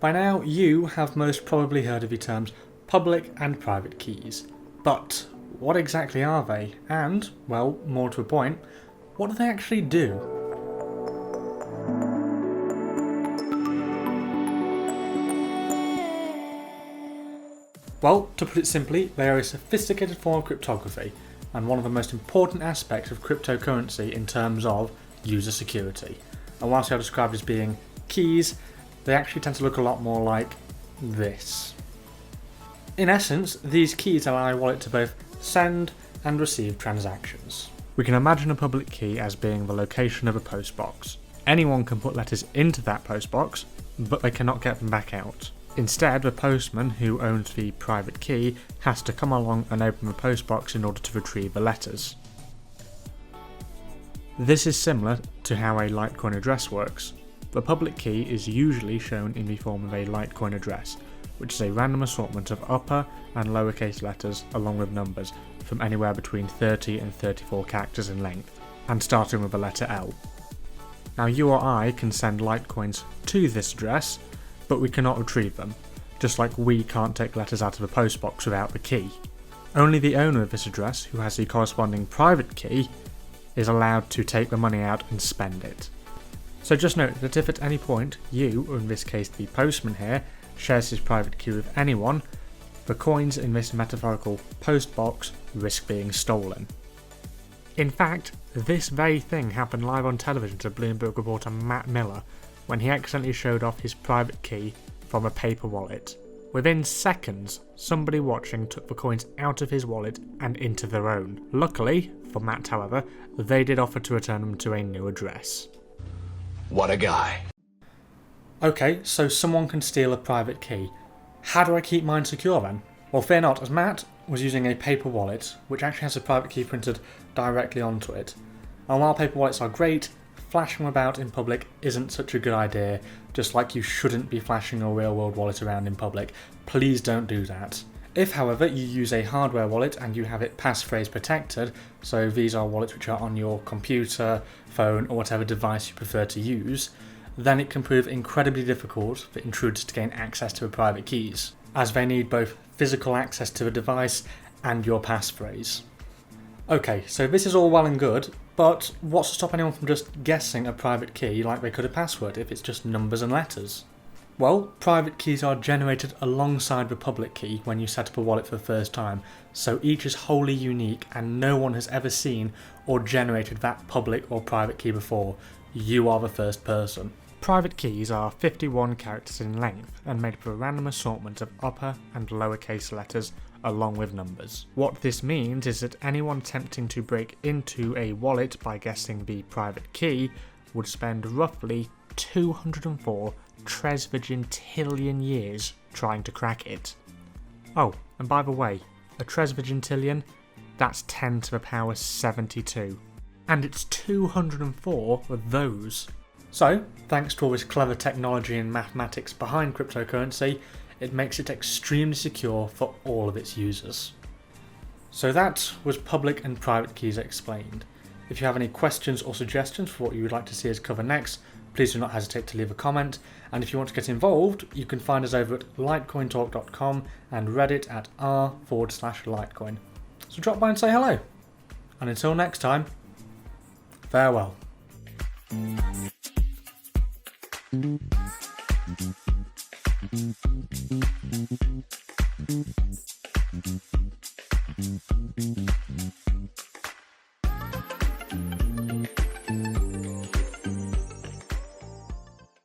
By now, you have most probably heard of the terms public and private keys. But what exactly are they? And, well, more to the point, what do they actually do? Well, to put it simply, they are a sophisticated form of cryptography and one of the most important aspects of cryptocurrency in terms of user security. And whilst they are described as being keys, they actually tend to look a lot more like this. In essence, these keys allow a wallet to both send and receive transactions. We can imagine a public key as being the location of a postbox. Anyone can put letters into that postbox, but they cannot get them back out. Instead, the postman, who owns the private key, has to come along and open the postbox in order to retrieve the letters. This is similar to how a Litecoin address works. The public key is usually shown in the form of a Litecoin address, which is a random assortment of upper and lowercase letters along with numbers from anywhere between 30 and 34 characters in length, and starting with the letter L. Now you or I can send Litecoins to this address, but we cannot retrieve them, just like we can't take letters out of a postbox without the key. Only the owner of this address, who has the corresponding private key, is allowed to take the money out and spend it. So just note that if at any point you, or in this case the postman here, shares his private key with anyone, the coins in this metaphorical postbox risk being stolen. In fact, this very thing happened live on television to Bloomberg reporter Matt Miller when he accidentally showed off his private key from a paper wallet. Within seconds, somebody watching took the coins out of his wallet and into their own. Luckily, for Matt however, they did offer to return them to a new address. What a guy. Okay, so someone can steal a private key. How do I keep mine secure then? Well, fear not, as Matt was using a paper wallet, which actually has a private key printed directly onto it. And while paper wallets are great, flashing them about in public isn't such a good idea, just like you shouldn't be flashing your real world wallet around in public. Please don't do that. If, however, you use a hardware wallet and you have it passphrase protected, so these are wallets which are on your computer, phone, or whatever device you prefer to use, then it can prove incredibly difficult for intruders to gain access to the private keys, as they need both physical access to the device and your passphrase. Okay, so this is all well and good, but what's to stop anyone from just guessing a private key like they could a password if it's just numbers and letters? Well, private keys are generated alongside the public key when you set up a wallet for the first time, so each is wholly unique and no one has ever seen or generated that public or private key before. You are the first person. Private keys are 51 characters in length and made up of a random assortment of upper and lowercase letters along with numbers. What this means is that anyone attempting to break into a wallet by guessing the private key would spend roughly 204 Tresvigintillion years trying to crack it. Oh, and by the way, a Tresvigintillion, that's 10 to the power 72. And it's 204 of those. So, thanks to all this clever technology and mathematics behind cryptocurrency, it makes it extremely secure for all of its users. So that was public and private keys explained. If you have any questions or suggestions for what you would like to see us cover next, please do not hesitate to leave a comment, and if you want to get involved, you can find us over at litecointalk.com and Reddit at r/Litecoin. So drop by and say hello. And until next time, farewell.